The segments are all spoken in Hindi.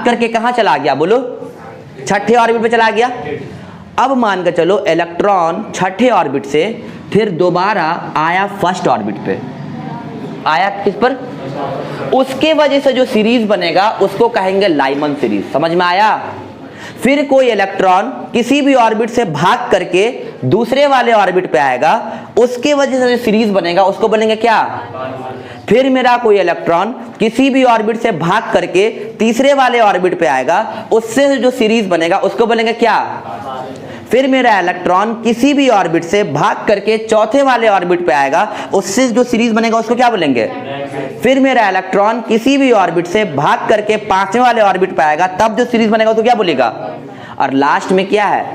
करके कहाँ चला गया बोलो, छठे ऑर्बिट पे चला गया। अब मान के चलो इलेक्ट्रॉन छठे ऑर्बिट से फिर दोबारा आया फर्स्ट ऑर्बिट पे, आया किस पर, उसके वजह से जो सीरीज बनेगा उसको कहेंगे लाइमन सीरीज। समझ में आया? फिर कोई इलेक्ट्रॉन किसी भी ऑर्बिट से भाग करके दूसरे वाले ऑर्बिट पे आएगा, उसके वजह से जो सीरीज बनेगा उसको बोलेंगे क्या? फिर मेरा कोई इलेक्ट्रॉन किसी भी ऑर्बिट से भाग करके तीसरे वाले ऑर्बिट पे आएगा, उससे जो सीरीज बनेगा उसको बोलेंगे क्या? फिर मेरा इलेक्ट्रॉन किसी भी ऑर्बिट से भाग करके चौथे वाले ऑर्बिट पे आएगा, उससे जो सीरीज बनेगा उसको क्या बोलेंगे? फिर मेरा इलेक्ट्रॉन किसी भी ऑर्बिट से भाग करके पांचवें वाले ऑर्बिट पे आएगा, तब जो सीरीज बनेगा उसको क्या बोलेगा? और लास्ट में क्या है?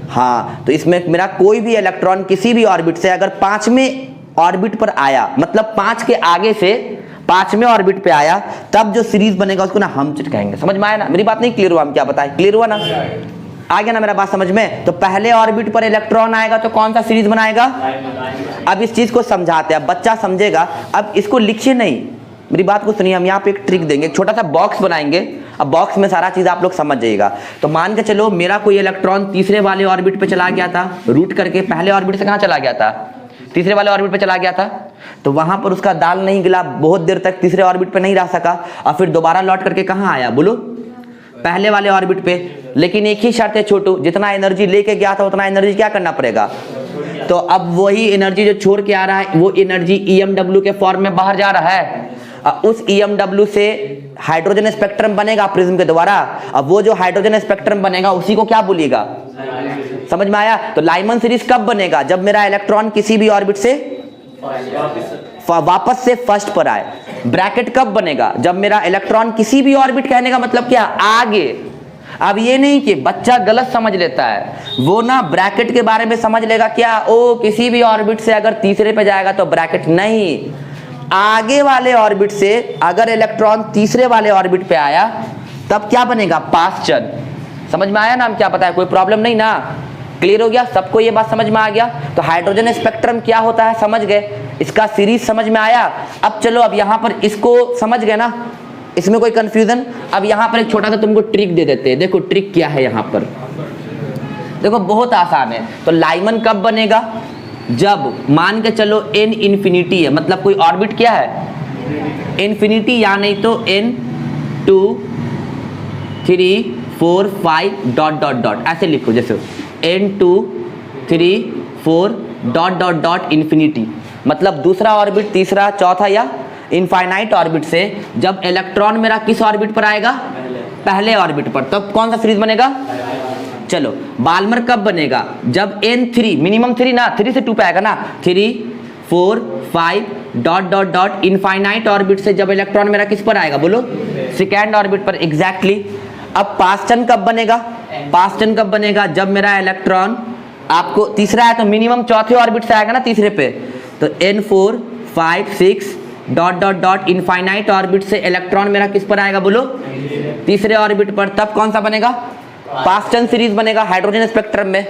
हाँ, तो इसमें मेरा कोई भी इलेक्ट्रॉन किसी भी ऑर्बिट से अगर पांचवें ऑर्बिट पर आया, मतलब 5 के आगे से पांचवें ऑर्बिट पे आया, तब जो सीरीज बनेगा उसको ना हम कहेंगे। समझ में आया ना? मेरी बात नहीं क्लियर हुआ? हम क्या बताएं, क्लियर हुआ ना? आ गया ना मेरा बात समझ में? तो पहले ऑर्बिट पर इलेक्ट्रॉन आएगा तो कौन सा सीरीज बनाएगा? अब इस चीज को समझाते हैं, अब बच्चा समझेगा। अब इसको लिखिए नहीं, मेरी बात को सुनिए। हम यहाँ पे एक ट्रिक देंगे, एक छोटा सा बॉक्स बनाएंगे। अब बॉक्स में सारा चीज आप लोग समझ जाइएगा। तो मान के चलो मेरा कोई इलेक्ट्रॉन तीसरे वाले ऑर्बिट पे चला गया था, रूट करके पहले ऑर्बिट से कहाँ चला गया था? तीसरे वाले ऑर्बिट पे चला गया था। तो वहां पर उसका दाल नहीं गिला, बहुत देर तक तीसरे ऑर्बिट पे नहीं रह सका, और फिर दोबारा लौट करके कहाँ आया बोलो? पहले वाले ऑर्बिट पे। लेकिन एक ही शर्त है छोटू, जितना एनर्जी लेके गया था उतना एनर्जी क्या करना पड़ेगा? तो अब वही एनर्जी जो छोड़ के आ रहा है वो एनर्जी EMW के फॉर्म में बाहर जा रहा है। उस EMW से हाइड्रोजन स्पेक्ट्रम बनेगा प्रिज्म के द्वारा। अब वो जो हाइड्रोजन स्पेक्ट्रम बनेगा उसी को क्या बोलिएगा? समझ में आया? तो लाइमन सीरीज कब बनेगा? जब मेरा इलेक्ट्रॉन किसी भी ऑर्बिट से वापस से फर्स्ट पर आए। ब्रैकेट कब बनेगा? जब मेरा इलेक्ट्रॉन किसी भी ऑर्बिट, कहने का मतलब क्या? आगे। अब ये नहीं कि बच्चा गलत समझ लेता है, वो ना ब्रैकेट के बारे में समझ लेगा क्या, ओ किसी भी ऑर्बिट से अगर तीसरे पे जाएगा तो ब्रैकेट नहीं, आगे वाले ऑर्बिट से अगर इलेक्ट्रॉन तीसरे वाले ऑर्बिट पे आया तब क्या बनेगा? पास चन। समझ में आया ना? हम क्या बताया, कोई प्रॉब्लम नहीं ना? क्लियर हो गया सबको? ये बात समझ में आ गया? तो हाइड्रोजन स्पेक्ट्रम क्या होता है समझ गए, इसका सीरीज समझ में आया। अब चलो, अब यहां पर इसको समझ गए ना, इसमें कोई कंफ्यूजन? अब यहां पर एक छोटा सा तुमको ट्रिक दे देते हैं। देखो ट्रिक क्या है यहां पर, देखो बहुत आसान है। तो लाइमन कब बनेगा? जब मान के चलो n इंफिनिटी है, मतलब कोई ऑर्बिट क्या है? इंफिनिटी, या नहीं तो n 2 3 4 5 डॉट डॉट डॉट ऐसे लिखो, जैसे n 2 3 4 dot dot dot infinity, मतलब दूसरा ऑर्बिट, तीसरा, चौथा या इनफाइनाइट ऑर्बिट से जब इलेक्ट्रॉन मेरा किस ऑर्बिट पर आएगा? पहले ऑर्बिट पर, तब कौन सा सीरीज बनेगा? चलो बाल्मर कब बनेगा? जब n3 मिनिमम 3 ना, 3 से 2 पे आएगा ना, 3 4 5 dot dot dot infinite orbit से जब इलेक्ट्रॉन मेरा किस पर आएगा बोलो? सेकेंड ऑर्बिट पर। एग्जैक्टली। अब पास्टन कब बनेगा? पास्टन कब बनेगा? जब मेरा इलेक्ट्रॉन आपको तीसरा है तो मिनिमम चौथे ऑर्बिट से आएगा ना तीसरे पे, तो n4 5 6 dot dot dot infinite orbit से इलेक्ट्रॉन मेरा किस पर आएगा बोलो? तीसरे ऑर्बिट पर। तब कौन सा बनेगा? पास्टन सीरीज बनेगा हाइड्रोजन स्पेक्ट्रम में।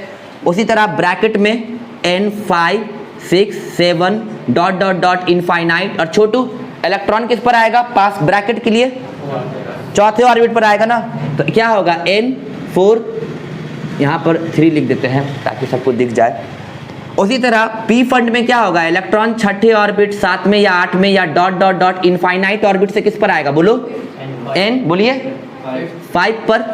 उसी तरह ब्रैकेट में n5 6 7 dot dot dot infinite, और छोटू इलेक्ट्रॉन किस पर आएगा? पास ब्रैकेट के लिए चौथे ऑर्बिट पर आएगा ना, तो क्या होगा? n4, यहाँ पर 3 लिख देते हैं ताकि सबको दिख जाए। उसी तरह पी फंड में क्या होगा? इलेक्ट्रॉन छठे ऑर्बिट, 7वें या 8वें या dot dot dot infinite orbit से किस पर आएगा बोलो? n बोलिए 5 पर।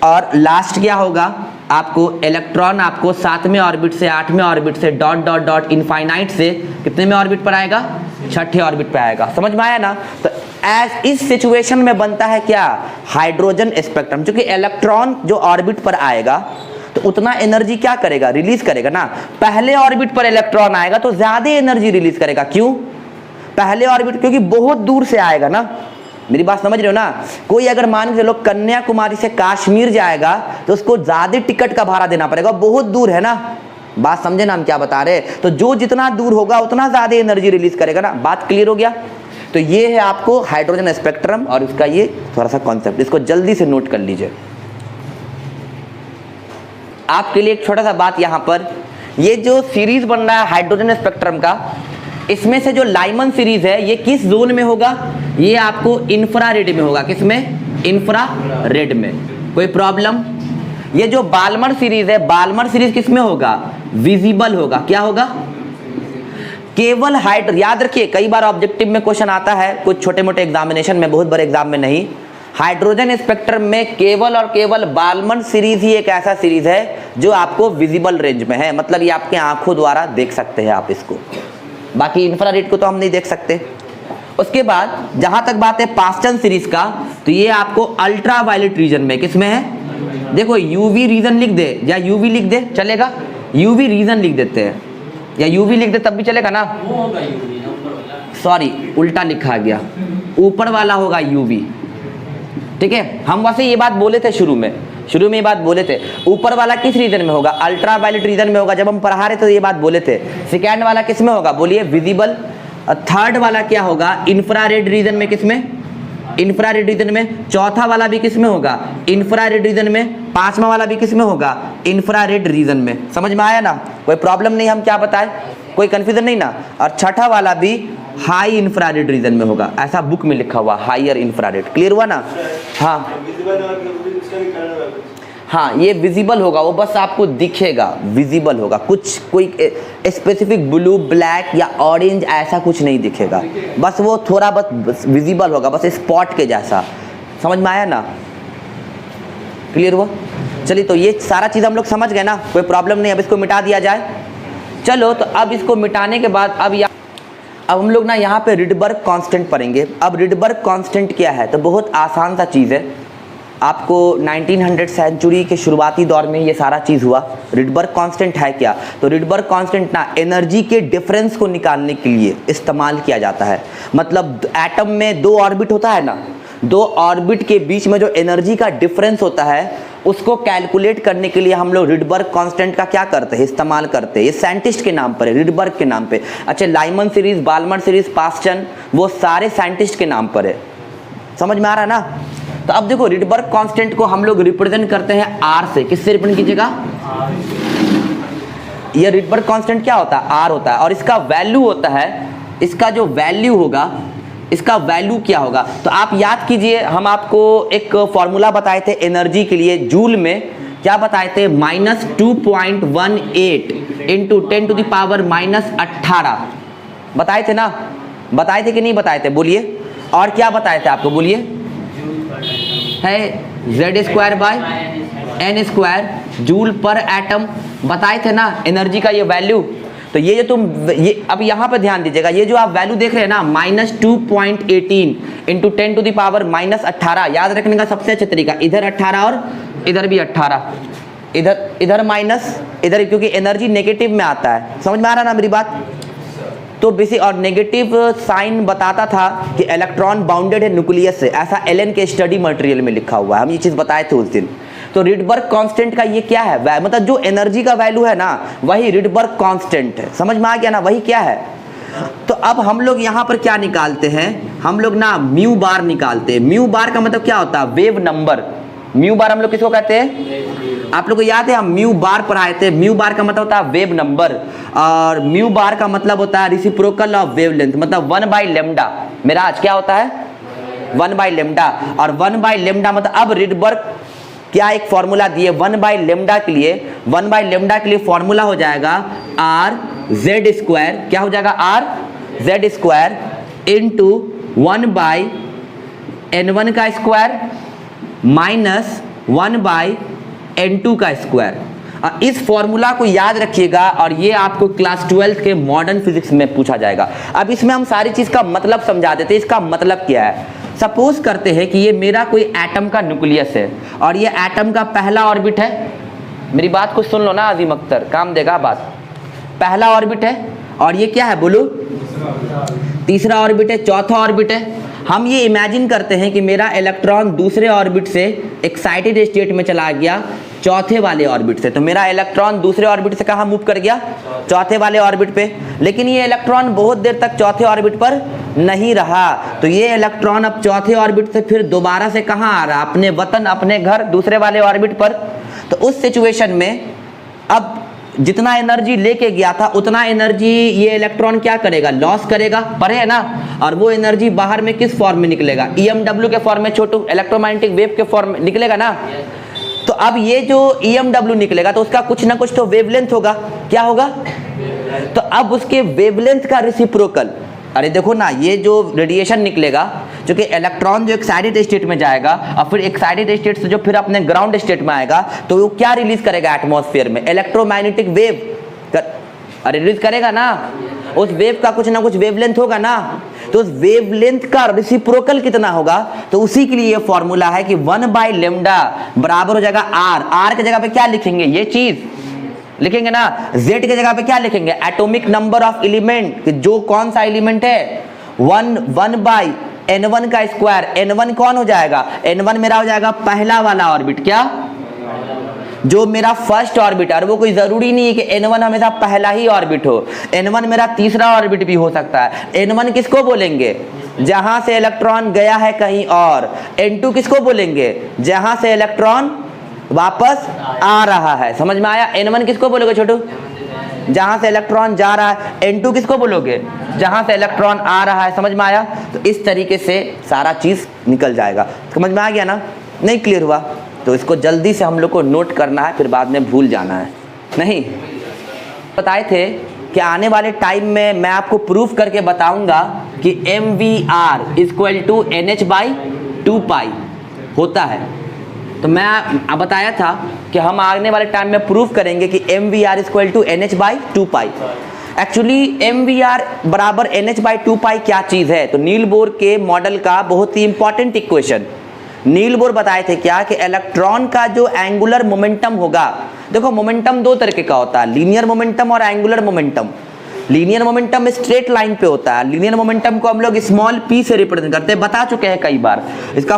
और लास्ट क्या होगा? आपको इलेक्ट्रॉन आपको 7वें ऑर्बिट से 8वें ऑर्बिट से डॉट डॉट डॉट इनफाइनाइट से कितने में ऑर्बिट पर आएगा? छठे ऑर्बिट पर आएगा। समझ में आया ना? तो एज इस सिचुएशन में बनता है क्या? Hydrogen spectrum. क्योंकि इलेक्ट्रॉन जो ऑर्बिट पर आएगा तो उतना एनर्जी क्या करेगा? रिलीज करेगा ना। पहले ऑर्बिट पर इलेक्ट्रॉन आएगा तो ज्यादा एनर्जी रिलीज करेगा। क्यों? पहले ऑर्बिट, क्योंकि बहुत दूर से आएगा ना। मेरी बात समझ रहे हो ना? कोई अगर मान के चलो कन्याकुमारी से कश्मीर जाएगा तो उसको ज्यादा टिकट का भाड़ा देना पड़ेगा, बहुत दूर है ना। बात समझे ना हम क्या बता रहे? तो जो जितना दूर होगा उतना ज्यादा एनर्जी रिलीज करेगा ना। बात क्लियर हो गया? तो ये है आपको हाइड्रोजन स्पेक्ट्रम और इसका ये थोड़ा सा कॉन्सेप्ट, इसको जल्दी से नोट कर लीजिए। आपके लिए एक छोटा सा बात यहाँ पर, ये जो सीरीज बन रहा है हाइड्रोजन स्पेक्ट्रम का, इसमें से जो लाइमन सीरीज है ये किस जोन में होगा? ये आपको इंफ्रारेड में होगा। किस में? इंफ्रारेड में। कोई प्रॉब्लम? ये जो बाल्मर सीरीज है, बाल्मर सीरीज किस में होगा? विजिबल होगा। क्या होगा? केवल हाइड्रो, याद रखिए कई बार ऑब्जेक्टिव में क्वेश्चन आता है, कुछ छोटे मोटे एग्जामिनेशन में, बहुत बड़े एग्जाम में नहीं। हाइड्रोजन स्पेक्ट्रम में केवल और केवल बाल्मर सीरीज ही एक ऐसा सीरीज है जो आपको विजिबल रेंज में है, मतलब ये आपके आंखों द्वारा देख सकते हैं आप इसको, बाकी इंफ्रारेड को तो हम नहीं देख सकते। उसके बाद जहां तक बात है पास्टन सीरीज का, तो ये आपको अल्ट्रा वायलेट रीजन में, किसमें है? देखो यूवी रीजन लिख दे या यूवी लिख दे चलेगा, यूवी रीजन लिख देते हैं या यूवी लिख दे तब भी चलेगा ना, सॉरी उल्टा लिखा गया, ऊपर वाला होगा यूवी, ठीक है। हम वैसे ये बात बोले थे शुरू में ये बात बोले थे, ऊपर वाला किस रीजन में होगा? अल्ट्रा वायलेट रीजन में होगा, जब हम पढ़ा रहे तो ये बात बोले थे। सेकेंड वाला किस में होगा? बोलिए विजिबल। थर्ड वाला क्या होगा? इंफ्रारेड रीजन में। किसमें? इंफ्रारेड रीजन में। चौथा वाला भी किस में होगा? इंफ्रारेड रीजन में। पांचवा वाला भी किस में होगा? इंफ्रारेड रीजन में। समझ में आया ना? कोई प्रॉब्लम नहीं, हम क्या बताएं, कोई कंफ्यूजन नहीं ना। और छठा वाला भी हाई इंफ्रारेड रीजन में होगा, ऐसा बुक में लिखा हुआ, हायर इंफ्रारेड। क्लियर हुआ ना? हाँ ये विजिबल होगा, वो बस आपको दिखेगा, विजिबल होगा, कुछ कोई स्पेसिफिक ब्लू ब्लैक या ऑरेंज ऐसा कुछ नहीं दिखेगा, बस वो थोड़ा बस विजिबल होगा, बस स्पॉट के जैसा। समझ में आया ना? क्लियर हुआ? चलिए तो ये सारा चीज़ हम लोग समझ गए ना, कोई प्रॉब्लम नहीं। अब इसको मिटा दिया जाए। चलो तो अब इसको मिटाने के बाद अब हम लोग ना यहाँ पे रिडबर्ग कांस्टेंट पढ़ेंगे। अब रिडबर्ग कांस्टेंट क्या है? तो बहुत आसान सा चीज़ है, आपको 1900 सेंचुरी के शुरुआती दौर में ये सारा चीज़ हुआ। रिडबर्ग कांस्टेंट है क्या? तो रिडबर्ग कांस्टेंट ना एनर्जी के डिफरेंस को निकालने के लिए इस्तेमाल किया जाता है। मतलब एटम में दो ऑर्बिट होता है ना, दो ऑर्बिट के बीच में जो एनर्जी का डिफरेंस होता है उसको कैलकुलेट करने के लिए हम लोग रिडबर्ग कांस्टेंट का क्या करते हैं? इस्तेमाल करते हैं। ये साइंटिस्ट के नाम पर है, रिडबर्ग के नाम पे। अच्छा Lyman series, Balmer series, Paschen, वो सारे साइंटिस्ट के नाम पर है। समझ में आ रहा है ना? तो अब देखो रिडबर्ग कांस्टेंट को हम लोग रिप्रेजेंट करते हैं आर से। किससे रिप्रेजेंट कीजिएगा? ये रिडबर्ग कांस्टेंट क्या होता है? आर होता है। और इसका वैल्यू होता है, इसका जो वैल्यू होगा, इसका वैल्यू क्या होगा? तो आप याद कीजिए, हम आपको एक फॉर्मूला बताए थे एनर्जी के लिए, जूल में क्या बताए थे? -2.18 इंटू 10⁻⁻18 बताए थे ना? बताए थे कि नहीं बताए थे? बोलिए। और क्या बताए थे आपको? बोलिए। है Z²/n² जूल पर एटम बताए थे ना एनर्जी का ये वैल्यू। तो ये जो ये अब यहाँ पे ध्यान दीजिएगा, ये जो आप वैल्यू देख रहे हैं ना -2.18 इंटू 10⁻⁻18, याद रखने का सबसे अच्छा तरीका, इधर 18 और इधर भी 18, इधर माइनस इधर, क्योंकि एनर्जी नेगेटिव में आता है। समझ में आ रहा ना मेरी बात? तो बेसिक और नेगेटिव साइन बताता था कि इलेक्ट्रॉन बाउंडेड है न्यूक्लियस से, ऐसा एलन के स्टडी मटेरियल में लिखा हुआ है, हम ये चीज़ बताए थे उस दिन। तो रिडबर्ग कांस्टेंट का ये क्या है? मतलब जो एनर्जी का वैल्यू है ना वही रिडबर्ग कांस्टेंट है। समझ में आ गया ना? वही क्या है? तो अब हम लोग यहाँ पर क्या निकालते हैं? हम लोग ना म्यू बार निकालते हैं। म्यू बार का मतलब क्या होता है? Wave number. म्यू बार हम लोग किसको कहते हैं? आप लोग को याद है हम म्यू बार पढ़ाए थे। म्यू बार का मतलब होता है वेव नंबर, और म्यू बार का मतलब होता है रेसिप्रोकल ऑफ वेवलेंथ, मतलब 1/λ। मेरा आज क्या होता है? 1/λ। और 1/λ मतलब अब रिडबर्ग क्या एक फॉर्मूला दिए 1/λ के लिए, 1/λ के लिए फॉर्मूला हो जाएगा RZ², क्या हो जाएगा? RZ² इंटू 1/n1 का स्क्वायर माइनस 1/n2 का स्क्वायर। इस फॉर्मूला को याद रखिएगा, और ये आपको क्लास 12 के मॉडर्न फिजिक्स में पूछा जाएगा। अब इसमें हम सारी चीज़ का मतलब समझा देते हैं। इसका मतलब क्या है? सपोज करते हैं कि ये मेरा कोई एटम का न्यूक्लियस है और ये एटम का पहला ऑर्बिट है। मेरी बात को सुन लो ना अजीम अख्तर, काम देगा बात। पहला ऑर्बिट है और ये क्या है बोलो? तीसरा ऑर्बिट है, चौथा ऑर्बिट है। हम ये इमेजिन करते हैं कि मेरा इलेक्ट्रॉन दूसरे ऑर्बिट से एक्साइटेड स्टेट में चला गया चौथे वाले ऑर्बिट से। तो मेरा इलेक्ट्रॉन दूसरे ऑर्बिट से कहाँ मूव कर गया? चौथे वाले ऑर्बिट पे। लेकिन ये इलेक्ट्रॉन बहुत देर तक चौथे ऑर्बिट पर नहीं रहा, तो ये इलेक्ट्रॉन अब चौथे ऑर्बिट से फिर दोबारा से कहाँ आ रहा? अपने वतन, अपने घर, दूसरे वाले ऑर्बिट पर। तो उस सिचुएशन में अब जितना एनर्जी लेके गया था उतना एनर्जी ये इलेक्ट्रॉन क्या करेगा, लॉस करेगा, पढ़े है ना। और वो एनर्जी बाहर में किस फॉर्म में निकलेगा, EMW के फॉर्म में, छोटू इलेक्ट्रोमैग्नेटिक वेव के फॉर्म में निकलेगा ना। तो अब ये जो EMW निकलेगा तो उसका कुछ ना कुछ तो वेवलेंथ होगा, क्या होगा, तो अब उसके वेवलेंथ का रेसिप्रोकल, अरे देखो ना, ये जो रेडिएशन निकलेगा जो कि इलेक्ट्रॉन जो एक्साइटेड स्टेट में जाएगा और फिर एक्साइटेड स्टेट से जो फिर अपने ग्राउंड स्टेट में आएगा तो वो क्या रिलीज करेगा एटमॉस्फेयर में, इलेक्ट्रोमैग्नेटिक वेव अरे रिलीज करेगा ना। उस वेव का कुछ ना कुछ वेवलेंथ होगा ना, तो उस वेवलेंथ का रेसिप्रोकल कितना होगा, तो उसी के लिए ये फॉर्मूला है कि 1/λ बराबर हो जाएगा r की जगह पे क्या लिखेंगे, ये चीज लिखेंगे ना, z की जगह पे क्या लिखेंगे, एटॉमिक नंबर ऑफ एलिमेंट, कि जो कौन सा एलिमेंट है, 1/n1 का स्क्वायर, n1 कौन हो जाएगा, n1 मेरा हो जाएगा पहला वाला ऑर्बिट, क्या, जो मेरा फर्स्ट ऑर्बिट है। और वो कोई जरूरी नहीं है कि n1 हमेशा पहला ही ऑर्बिट हो, n1 मेरा तीसरा ऑर्बिट भी हो सकता है। n1 किसको बोलेंगे, जहां से इलेक्ट्रॉन गया है कहीं और। n2 किसको बोलेंगे, जहां से इलेक्ट्रॉन वापस आ रहा है, समझ में आया। n1 किसको बोलोगे छोटू, जहां से इलेक्ट्रॉन जा रहा है। n2 किसको बोलोगे, जहां से इलेक्ट्रॉन आ रहा है, समझ में आया। तो इस तरीके से सारा चीज निकल जाएगा, समझ में आ गया ना, नहीं क्लियर हुआ तो इसको जल्दी से हम लोग को नोट करना है, फिर बाद में भूल जाना है नहीं। बताए थे कि आने वाले टाइम में मैं आपको प्रूफ करके बताऊंगा कि MVR = NH/2π होता है। तो मैं बताया था कि हम आने वाले टाइम में प्रूफ करेंगे कि MVR = NH/2π। एक्चुअली MVR बराबर NH/2π क्या चीज़ है, तो नील बोर के मॉडल का बहुत ही इंपॉर्टेंट इक्वेशन नील बोर बताए थे क्या, कि इलेक्ट्रॉन का जो एंगुलर मोमेंटम होगा, देखो मोमेंटम दो तरीके का होता है, लीनियर मोमेंटम और angular momentum. Linear momentum straight line पे होता है, लीनियर मोमेंटम को हम लोग स्मॉल p से रिप्रेजेंट करते हैं, बता चुके हैं कई बार इसका